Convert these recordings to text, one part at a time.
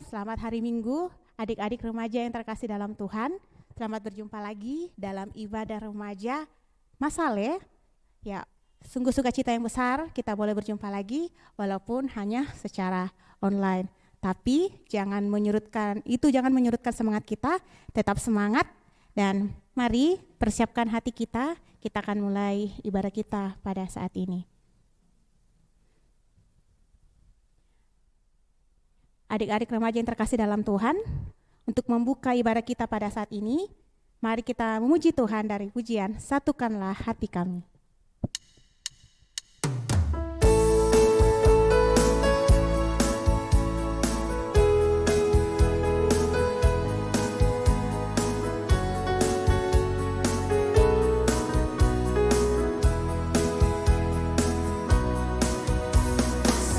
Selamat hari Minggu, adik-adik remaja yang terkasih dalam Tuhan. Selamat berjumpa lagi dalam ibadah remaja Masale. Ya, sungguh sukacita yang besar kita boleh berjumpa lagi walaupun hanya secara online. Tapi jangan menyurutkan semangat kita, tetap semangat dan mari persiapkan hati kita. Kita akan mulai ibadah kita pada saat ini. Adik-adik remaja yang terkasih dalam Tuhan, untuk membuka ibadah kita pada saat ini, mari kita memuji Tuhan dari pujian Satukanlah Hati Kami.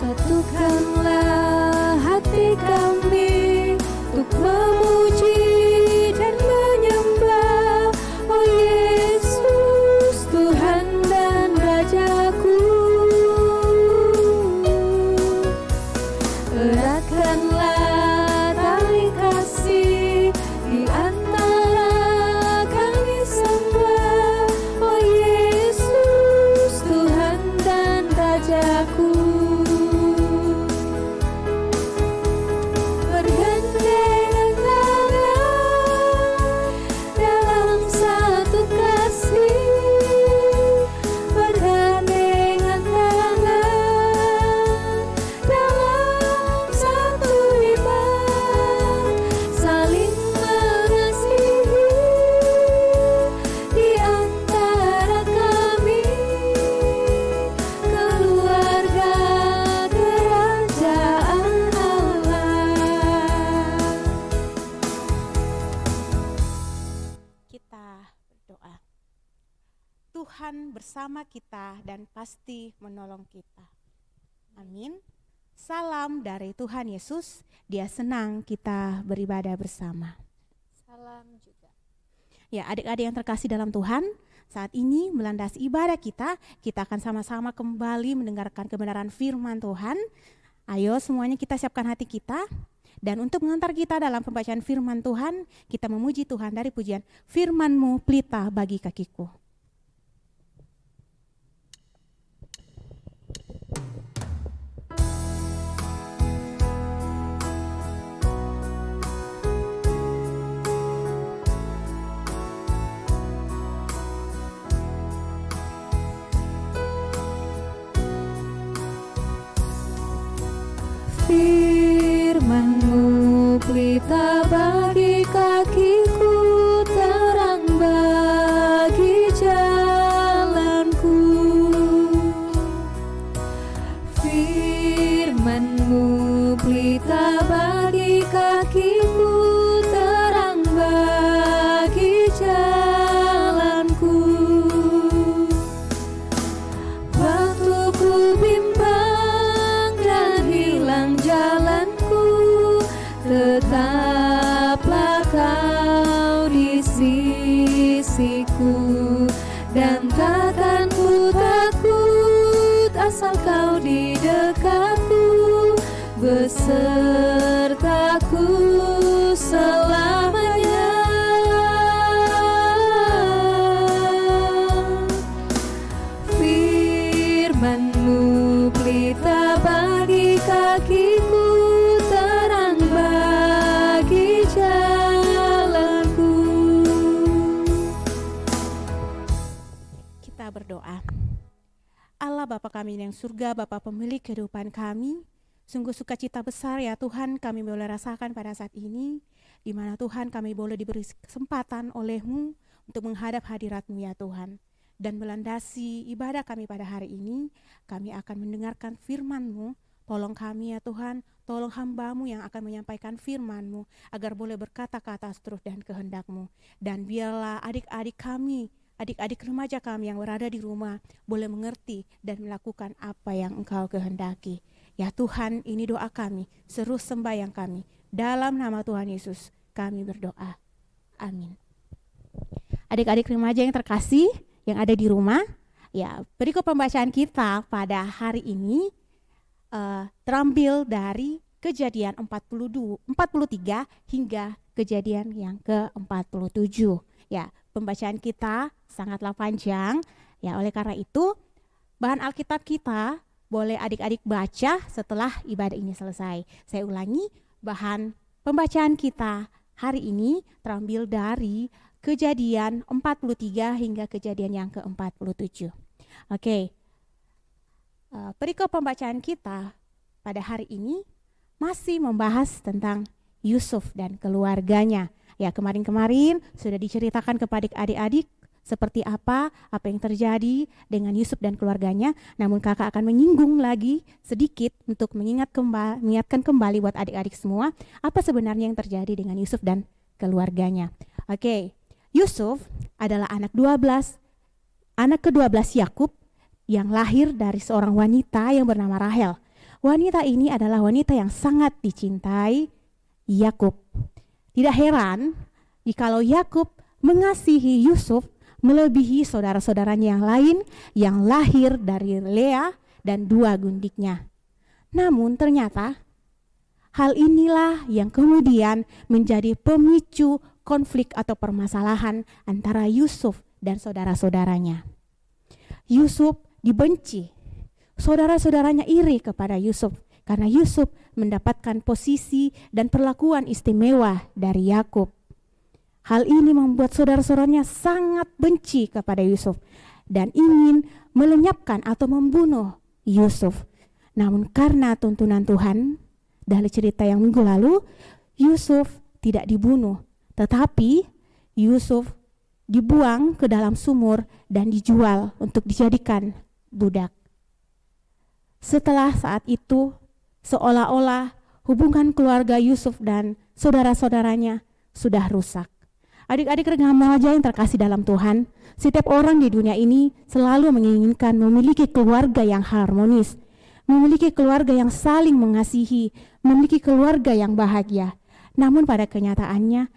Satukanlah hati kami untuk memuji dan menyembah, oh Yesus, Tuhan dan Rajaku. Eratkanlah tali kasih di antara kami semua, oh Yesus, Tuhan dan Rajaku. Tuhan bersama kita dan pasti menolong kita. Amin. Salam dari Tuhan Yesus, Dia senang kita beribadah bersama. Salam juga. Ya, adik-adik yang terkasih dalam Tuhan, saat ini melandasi ibadah kita akan sama-sama kembali mendengarkan kebenaran firman Tuhan. Ayo semuanya kita siapkan hati kita. Dan untuk mengantar kita dalam pembacaan firman Tuhan, kita memuji Tuhan dari pujian Firman-Mu pelita bagi kakiku. Firman-Mu pelita bagi kakiku, terang bagi jalanku. Firman-Mu pelita bagi kakiku, terang bagi jalanku. Waktu ku bimbang dan hilang jalanku, tetaplah Kau di sisiku, dan takkan ku takut asal Kau di dekatku, besertaku selamanya. Firman-Mu pelita bagi kakiku, terang bagi jalanku. Kita berdoa. Allah Bapa kami yang surga, Bapa pemilik kehidupan kami, sungguh sukacita besar ya Tuhan kami boleh rasakan pada saat ini, di mana Tuhan kami boleh diberi kesempatan oleh-Mu untuk menghadap hadirat-Mu ya Tuhan. Dan melandasi ibadah kami pada hari ini, kami akan mendengarkan firman-Mu. Tolong kami ya Tuhan, tolong hamba-Mu yang akan menyampaikan firman-Mu, agar boleh berkata-kata seturut dan kehendak-Mu. Dan biarlah adik-adik kami, adik-adik remaja kami yang berada di rumah, boleh mengerti dan melakukan apa yang Engkau kehendaki. Ya Tuhan, ini doa kami, seru sembahyang kami. Dalam nama Tuhan Yesus, kami berdoa. Amin. Adik-adik remaja yang terkasih, yang ada di rumah, ya berikut pembacaan kita pada hari ini terambil dari Kejadian 43 hingga Kejadian yang ke-47. Ya, pembacaan kita sangatlah panjang. Ya, oleh karena itu bahan Alkitab kita boleh adik-adik baca setelah ibadah ini selesai. Saya ulangi, bahan pembacaan kita hari ini terambil dari Kejadian 43 hingga Kejadian yang ke-47. Oke. Perikop pembacaan kita pada hari ini masih membahas tentang Yusuf dan keluarganya. Ya, kemarin-kemarin sudah diceritakan kepada adik-adik seperti apa yang terjadi dengan Yusuf dan keluarganya. Namun kakak akan menyinggung lagi sedikit untuk mengingatkan kembali buat adik-adik semua apa sebenarnya yang terjadi dengan Yusuf dan keluarganya. Oke, Yusuf adalah anak ke-12 Yakub yang lahir dari seorang wanita yang bernama Rahel. Wanita ini adalah wanita yang sangat dicintai Yakub. Tidak heran jikalau Yakub mengasihi Yusuf melebihi saudara-saudaranya yang lain yang lahir dari Lea dan 2 gundiknya. Namun ternyata hal inilah yang kemudian menjadi pemicu konflik atau permasalahan antara Yusuf dan saudara-saudaranya. Yusuf dibenci. Saudara-saudaranya iri kepada Yusuf karena Yusuf mendapatkan posisi dan perlakuan istimewa dari Yakub. Hal ini membuat saudara-saudaranya sangat benci kepada Yusuf dan ingin melenyapkan atau membunuh Yusuf. Namun karena tuntunan Tuhan, dari cerita yang minggu lalu, Yusuf tidak dibunuh, tetapi Yusuf dibuang ke dalam sumur dan dijual untuk dijadikan budak. Setelah saat itu, seolah-olah hubungan keluarga Yusuf dan saudara-saudaranya sudah rusak. Adik-adik remaja yang terkasih dalam Tuhan, setiap orang di dunia ini selalu menginginkan memiliki keluarga yang harmonis, memiliki keluarga yang saling mengasihi, memiliki keluarga yang bahagia. Namun pada kenyataannya,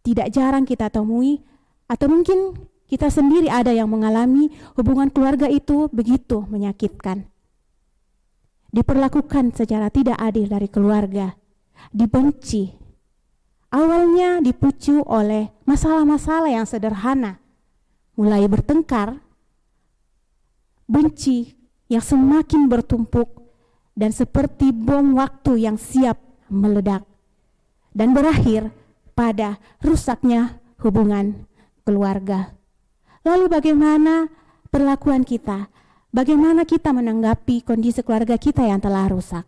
tidak jarang kita temui, atau mungkin kita sendiri ada yang mengalami hubungan keluarga itu begitu menyakitkan. Diperlakukan secara tidak adil dari keluarga, dibenci. Awalnya dipicu oleh masalah-masalah yang sederhana, mulai bertengkar, benci yang semakin bertumpuk, dan seperti bom waktu yang siap meledak, dan berakhir pada rusaknya hubungan keluarga. Lalu bagaimana perlakuan kita? Bagaimana kita menanggapi kondisi keluarga kita yang telah rusak?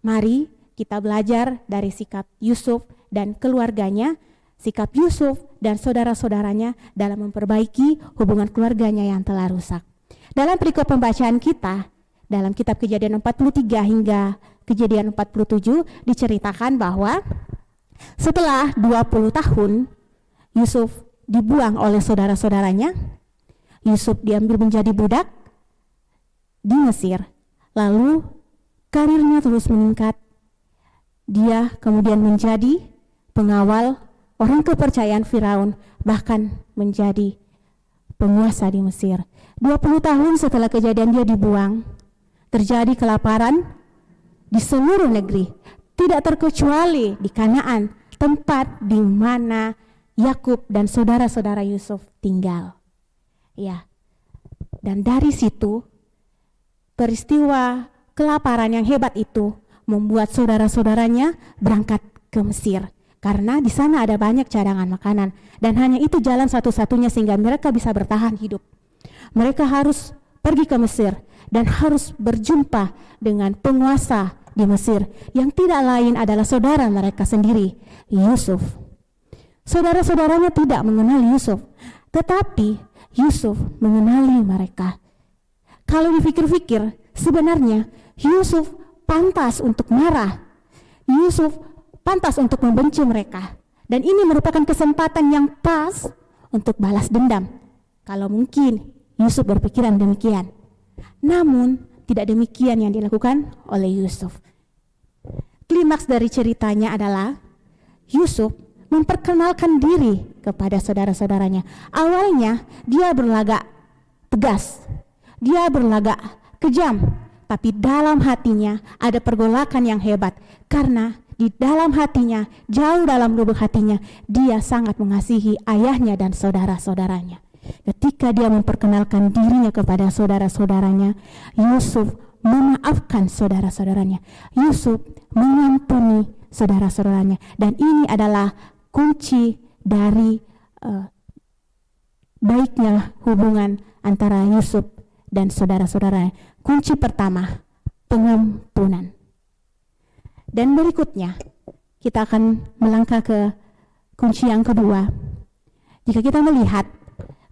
Mari kita belajar dari sikap Yusuf dan keluarganya, sikap Yusuf dan saudara-saudaranya dalam memperbaiki hubungan keluarganya yang telah rusak. Dalam perikop pembacaan kita, dalam kitab Kejadian 43 hingga Kejadian 47 diceritakan bahwa setelah 20 tahun Yusuf dibuang oleh saudara-saudaranya, Yusuf diambil menjadi budak di Mesir. Lalu karirnya terus meningkat. Dia kemudian menjadi pengawal orang kepercayaan Firaun, bahkan menjadi penguasa di Mesir. 20 tahun setelah kejadian dia dibuang, terjadi kelaparan di seluruh negeri, tidak terkecuali di Kanaan, tempat di mana Yakub dan saudara-saudara Yusuf tinggal. Ya. Dan dari situ peristiwa kelaparan yang hebat itu membuat saudara-saudaranya berangkat ke Mesir. Karena di sana ada banyak cadangan makanan. Dan hanya itu jalan satu-satunya sehingga mereka bisa bertahan hidup. Mereka harus pergi ke Mesir dan harus berjumpa dengan penguasa di Mesir yang tidak lain adalah saudara mereka sendiri, Yusuf. Saudara-saudaranya tidak mengenal Yusuf, tetapi Yusuf mengenali mereka. Kalau dipikir-pikir, sebenarnya Yusuf pantas untuk marah. Yusuf pantas untuk membenci mereka. Dan ini merupakan kesempatan yang pas untuk balas dendam. Kalau mungkin Yusuf berpikiran demikian. Namun tidak demikian yang dilakukan oleh Yusuf. Klimaks dari ceritanya adalah Yusuf memperkenalkan diri kepada saudara-saudaranya. Awalnya dia berlagak tegas, dia berlagak kejam, tapi dalam hatinya ada pergolakan yang hebat. Karena di dalam hatinya, jauh dalam lubuk hatinya, dia sangat mengasihi ayahnya dan saudara-saudaranya. Ketika dia memperkenalkan dirinya kepada saudara-saudaranya, Yusuf memaafkan saudara-saudaranya. Yusuf mengampuni saudara-saudaranya. Dan ini adalah kunci dari baiknya hubungan antara Yusuf dan saudara-saudaranya. Kunci pertama, pengampunan. Dan berikutnya, kita akan melangkah ke kunci yang kedua. Jika kita melihat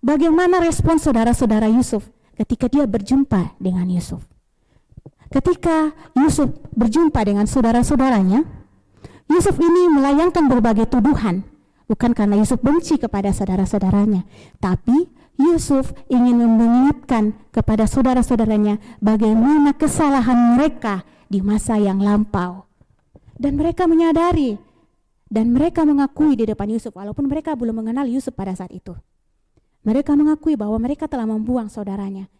bagaimana respon saudara-saudara Yusuf ketika dia berjumpa dengan Yusuf. Ketika Yusuf berjumpa dengan saudara-saudaranya, Yusuf ini melayangkan berbagai tuduhan. Bukan karena Yusuf benci kepada saudara-saudaranya, tapi Yusuf ingin mengingatkan kepada saudara-saudaranya bagaimana kesalahan mereka di masa yang lampau. Dan mereka menyadari dan mereka mengakui di depan Yusuf, walaupun mereka belum mengenal Yusuf pada saat itu. Mereka mengakui bahwa mereka telah membuang saudaranya.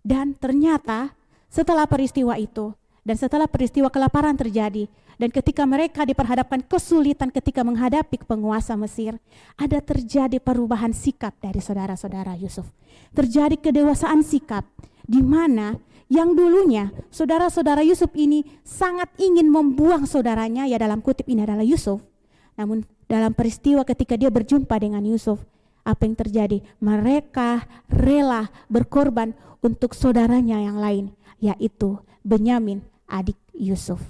Dan ternyata setelah peristiwa itu, dan setelah peristiwa kelaparan terjadi, dan ketika mereka diperhadapkan kesulitan ketika menghadapi penguasa Mesir, ada terjadi perubahan sikap dari saudara-saudara Yusuf. Terjadi kedewasaan sikap, di mana yang dulunya saudara-saudara Yusuf ini sangat ingin membuang saudaranya, ya dalam kutip ini adalah Yusuf. Namun dalam peristiwa ketika dia berjumpa dengan Yusuf, apa yang terjadi? Mereka rela berkorban untuk saudaranya yang lain, yaitu Benyamin, adik Yusuf.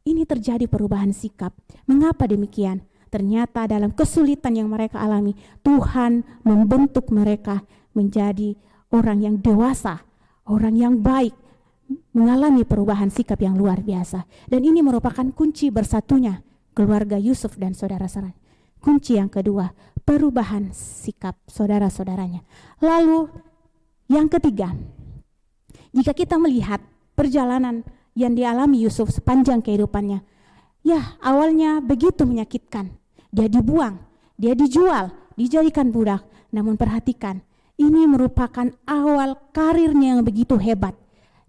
Ini terjadi perubahan sikap. Mengapa demikian? Ternyata dalam kesulitan yang mereka alami, Tuhan membentuk mereka menjadi orang yang dewasa, orang yang baik, mengalami perubahan sikap yang luar biasa. Dan ini merupakan kunci bersatunya keluarga Yusuf dan saudara-saudaranya. Kunci yang kedua, perubahan sikap saudara-saudaranya. Lalu yang ketiga, jika kita melihat perjalanan yang dialami Yusuf sepanjang kehidupannya, ya awalnya begitu menyakitkan. Dia dibuang, dia dijual, dijadikan budak. Namun perhatikan, ini merupakan awal karirnya yang begitu hebat,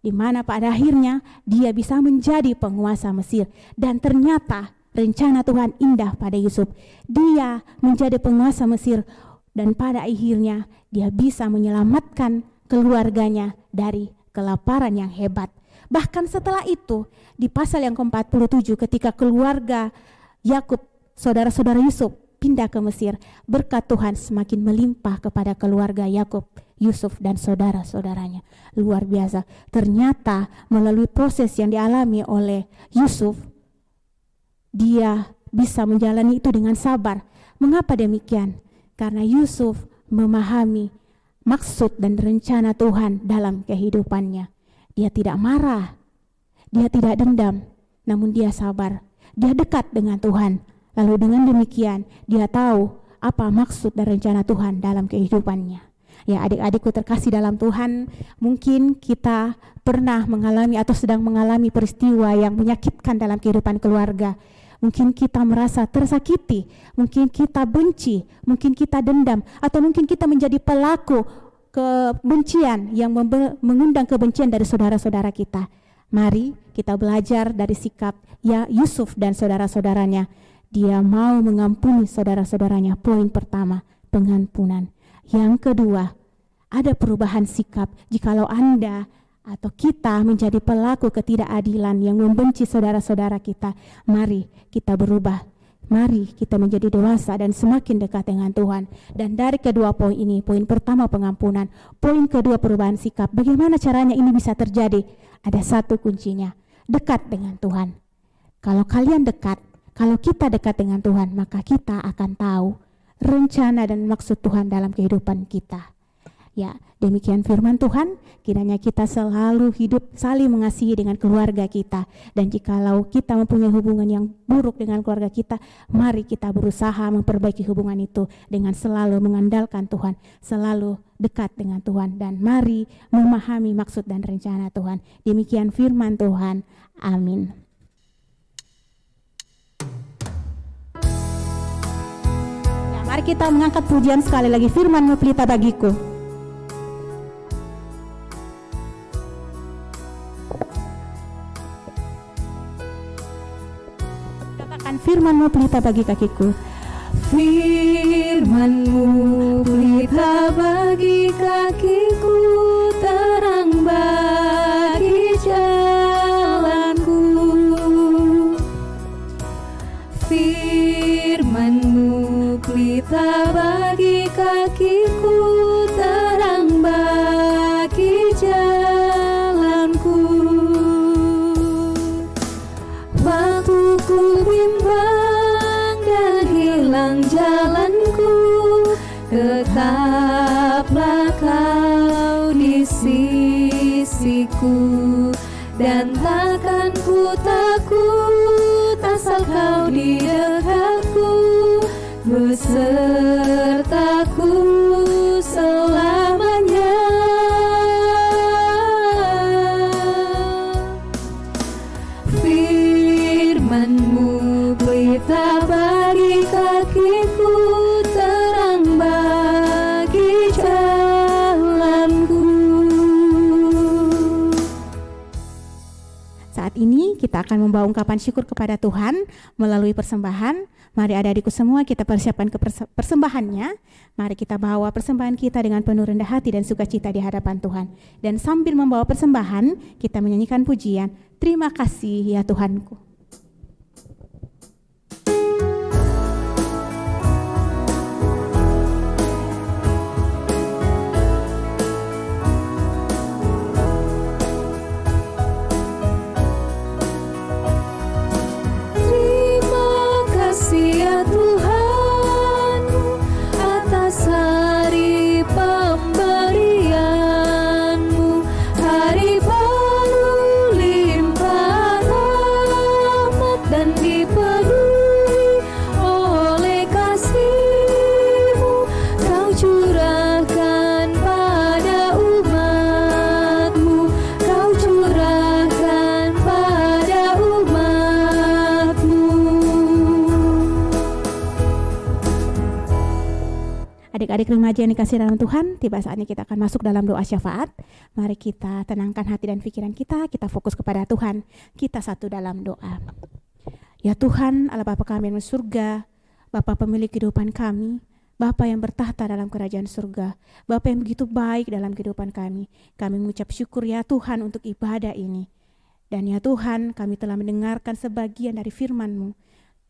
di mana pada akhirnya dia bisa menjadi penguasa Mesir. Dan ternyata rencana Tuhan indah pada Yusuf. Dia menjadi penguasa Mesir dan pada akhirnya dia bisa menyelamatkan keluarganya dari kelaparan yang hebat. Bahkan setelah itu di pasal yang ke-47 ketika keluarga Yakub, saudara-saudara Yusuf pindah ke Mesir, berkat Tuhan semakin melimpah kepada keluarga Yakub, Yusuf dan saudara-saudaranya. Luar biasa. Ternyata melalui proses yang dialami oleh Yusuf, dia bisa menjalani itu dengan sabar. Mengapa demikian? Karena Yusuf memahami maksud dan rencana Tuhan dalam kehidupannya. Dia tidak marah, dia tidak dendam, namun dia sabar. Dia dekat dengan Tuhan. Lalu dengan demikian dia tahu apa maksud dan rencana Tuhan dalam kehidupannya. Ya adik-adikku terkasih dalam Tuhan, mungkin kita pernah mengalami atau sedang mengalami peristiwa yang menyakitkan dalam kehidupan keluarga. Mungkin kita merasa tersakiti, mungkin kita benci, mungkin kita dendam, atau mungkin kita menjadi pelaku kebencian yang mengundang kebencian dari saudara-saudara kita. Mari kita belajar dari sikap ya Yusuf dan saudara-saudaranya. Dia mau mengampuni saudara-saudaranya. Poin pertama, pengampunan. Yang kedua, ada perubahan sikap. Jikalau Anda atau kita menjadi pelaku ketidakadilan yang membenci saudara-saudara kita, mari kita berubah. Mari kita menjadi dewasa dan semakin dekat dengan Tuhan. Dan dari kedua poin ini, poin pertama pengampunan, poin kedua perubahan sikap. Bagaimana caranya ini bisa terjadi? Ada satu kuncinya, dekat dengan Tuhan. Kalau kalian dekat, kalau kita dekat dengan Tuhan, maka kita akan tahu rencana dan maksud Tuhan dalam kehidupan kita. Ya, demikian firman Tuhan. Kiranya kita selalu hidup saling mengasihi dengan keluarga kita. Dan jikalau kita mempunyai hubungan yang buruk dengan keluarga kita, mari kita berusaha memperbaiki hubungan itu dengan selalu mengandalkan Tuhan, selalu dekat dengan Tuhan, dan mari memahami maksud dan rencana Tuhan. Demikian firman Tuhan. Amin. Ya, mari kita mengangkat pujian sekali lagi, firman-Mu pelita bagiku. Firman-Mu pelita bagi kakiku. Firman-Mu pelita bagi kakiku, terang bagi jalanku. Firman-Mu pelita bagi kakiku, terang bagi jalanku. Waktu ku bimbang dan hilang jalanku, tetaplah Kau di sisiku, dan takkan ku takut asal Kau di dekatku, besertaku selamanya. Firman-Mu pelita bagi kakiku, terang bagi jalanku. Saat ini kita akan membawa ungkapan syukur kepada Tuhan melalui persembahan. Mari adik-adikku semua kita persiapkan ke persembahannya. Mari kita bawa persembahan kita dengan penuh rendah hati dan sukacita di hadapan Tuhan. Dan sambil membawa persembahan, kita menyanyikan pujian, terima kasih ya Tuhanku. Ya Tuhan, atas hari pemberian-Mu, hari penuh limpah rahmat dan dipenuhi oleh kasih-Mu, Kau curahkan pada umat-Mu, Kau curahkan pada umat-Mu. Adik-adik remaja yang dikasih dalam Tuhan, tiba saatnya kita akan masuk dalam doa syafaat. Mari kita tenangkan hati dan pikiran kita fokus kepada Tuhan. Kita satu dalam doa. Ya Tuhan, Allah Bapa kami yang di surga, Bapa pemilik kehidupan kami, Bapa yang bertahta dalam kerajaan surga, Bapa yang begitu baik dalam kehidupan kami. Kami mengucap syukur ya Tuhan untuk ibadah ini. Dan ya Tuhan, kami telah mendengarkan sebagian dari firman-Mu.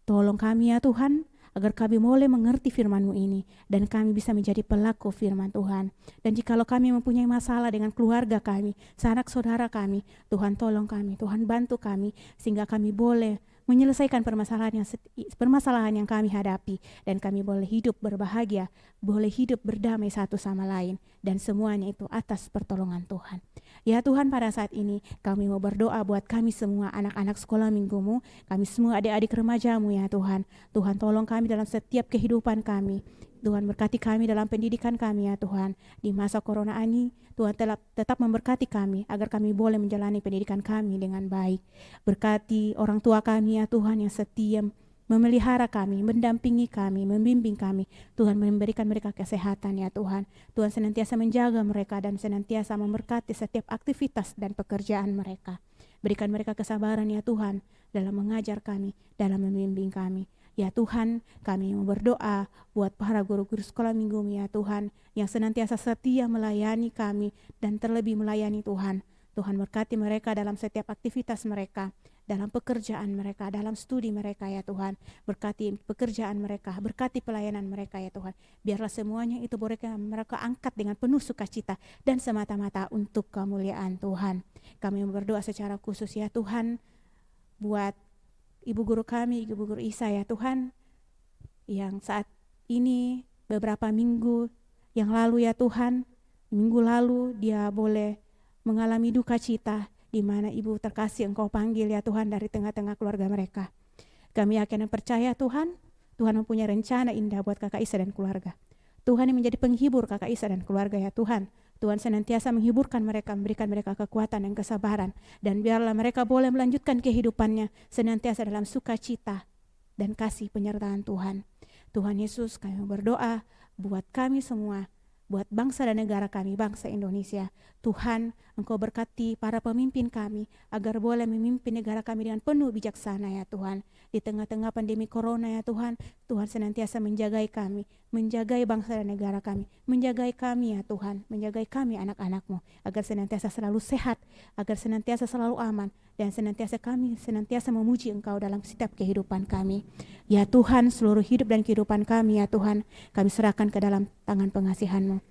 Tolong kami ya Tuhan, agar kami boleh mengerti firman-Mu ini dan kami bisa menjadi pelaku firman Tuhan. Dan jikalau kami mempunyai masalah dengan keluarga kami, sanak saudara kami, Tuhan tolong kami, Tuhan bantu kami sehingga kami boleh menyelesaikan permasalahan yang kami hadapi dan kami boleh hidup berbahagia, boleh hidup berdamai satu sama lain, dan semuanya itu atas pertolongan Tuhan. Ya Tuhan, pada saat ini kami mau berdoa buat kami semua anak-anak sekolah minggu-Mu, kami semua adik-adik remaja-Mu ya Tuhan. Tuhan tolong kami dalam setiap kehidupan kami. Tuhan berkati kami dalam pendidikan kami ya Tuhan. Di masa corona ini Tuhan tetap memberkati kami agar kami boleh menjalani pendidikan kami dengan baik. Berkati orang tua kami ya Tuhan yang setia memelihara kami, mendampingi kami, membimbing kami. Tuhan memberikan mereka kesehatan ya Tuhan. Tuhan senantiasa menjaga mereka dan senantiasa memberkati setiap aktivitas dan pekerjaan mereka. Berikan mereka kesabaran ya Tuhan dalam mengajar kami, dalam membimbing kami. Ya Tuhan, kami mau berdoa buat para guru-guru sekolah minggu ya Tuhan, yang senantiasa setia melayani kami dan terlebih melayani Tuhan. Tuhan berkati mereka dalam setiap aktivitas mereka, dalam pekerjaan mereka, dalam studi mereka ya Tuhan. Berkati pekerjaan mereka, berkati pelayanan mereka ya Tuhan. Biarlah semuanya itu mereka angkat dengan penuh sukacita dan semata-mata untuk kemuliaan Tuhan. Kami berdoa secara khusus ya Tuhan buat Ibu guru kami, Ibu guru Isa ya Tuhan, yang saat ini beberapa minggu yang lalu ya Tuhan, minggu lalu dia boleh mengalami duka cita di mana Ibu terkasih Engkau panggil ya Tuhan dari tengah-tengah keluarga mereka. Kami yakin dan percaya Tuhan, Tuhan mempunyai rencana indah buat Kakak Isa dan keluarga. Tuhan yang menjadi penghibur Kakak Isa dan keluarga ya Tuhan. Tuhan senantiasa menghiburkan mereka, memberikan mereka kekuatan dan kesabaran. Dan biarlah mereka boleh melanjutkan kehidupannya senantiasa dalam sukacita dan kasih penyertaan Tuhan. Tuhan Yesus, kami berdoa buat kami semua, buat bangsa dan negara kami, bangsa Indonesia. Tuhan, Engkau berkati para pemimpin kami agar boleh memimpin negara kami dengan penuh bijaksana ya Tuhan. Di tengah-tengah pandemi corona ya Tuhan, Tuhan senantiasa menjagai kami, menjagai bangsa dan negara kami, menjagai kami ya Tuhan, menjagai kami anak-anak-Mu, agar senantiasa selalu sehat, agar senantiasa selalu aman, dan kami senantiasa memuji Engkau dalam setiap kehidupan kami. Ya Tuhan, seluruh hidup dan kehidupan kami ya Tuhan, kami serahkan ke dalam tangan pengasihan-Mu.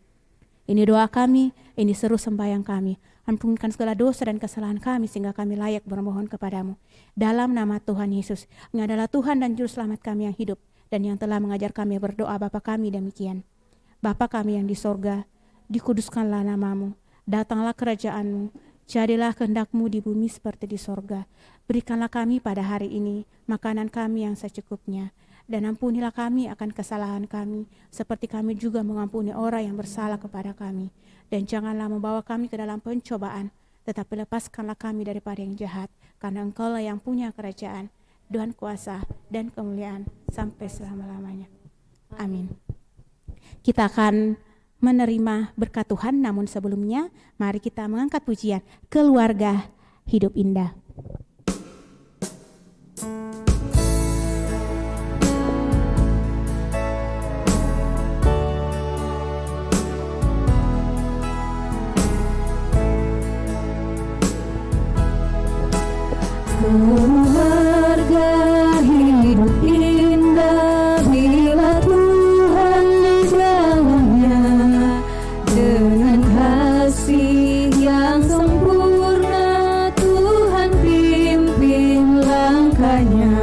Ini doa kami, ini seru sembahyang kami. Ampunkan segala dosa dan kesalahan kami sehingga kami layak bermohon kepadamu. Dalam nama Tuhan Yesus, Engkau adalah Tuhan dan Juru Selamat kami yang hidup dan yang telah mengajar kami berdoa Bapa kami demikian. Bapa kami yang di sorga, dikuduskanlah namamu, datanglah kerajaan-Mu, jadilah kehendak-Mu di bumi seperti di sorga. Berikanlah kami pada hari ini makanan kami yang secukupnya. Dan ampunilah kami akan kesalahan kami, seperti kami juga mengampuni orang yang bersalah kepada kami. Dan janganlah membawa kami ke dalam pencobaan, tetapi lepaskanlah kami daripada yang jahat, karena Engkaulah yang punya kerajaan, dan kuasa, dan kemuliaan, sampai selama-lamanya. Amin. Kita akan menerima berkat Tuhan, namun sebelumnya, mari kita mengangkat pujian, Keluarga Hidup Indah. Keluarga hidup indah bila Tuhan di dalamnya, dengan kasih yang sempurna Tuhan pimpin langkahnya.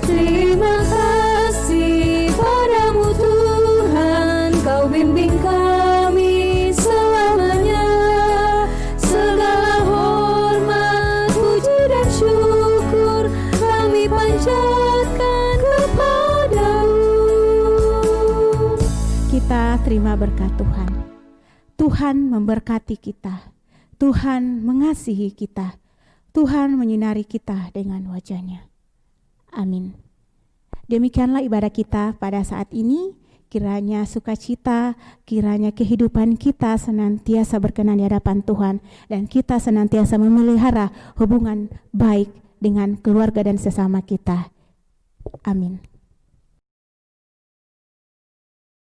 Terima kasih padamu Tuhan, Kau bimbing kami selamanya. Segala hormat, puji dan syukur kami panjatkan kepadamu. Kita terima berkat Tuhan. Tuhan memberkati kita. Tuhan mengasihi kita. Tuhan menyinari kita dengan wajah-Nya. Amin. Demikianlah ibadah kita pada saat ini. Kiranya sukacita, kiranya kehidupan kita senantiasa berkenan di hadapan Tuhan, dan kita senantiasa memelihara hubungan baik dengan keluarga dan sesama kita. Amin.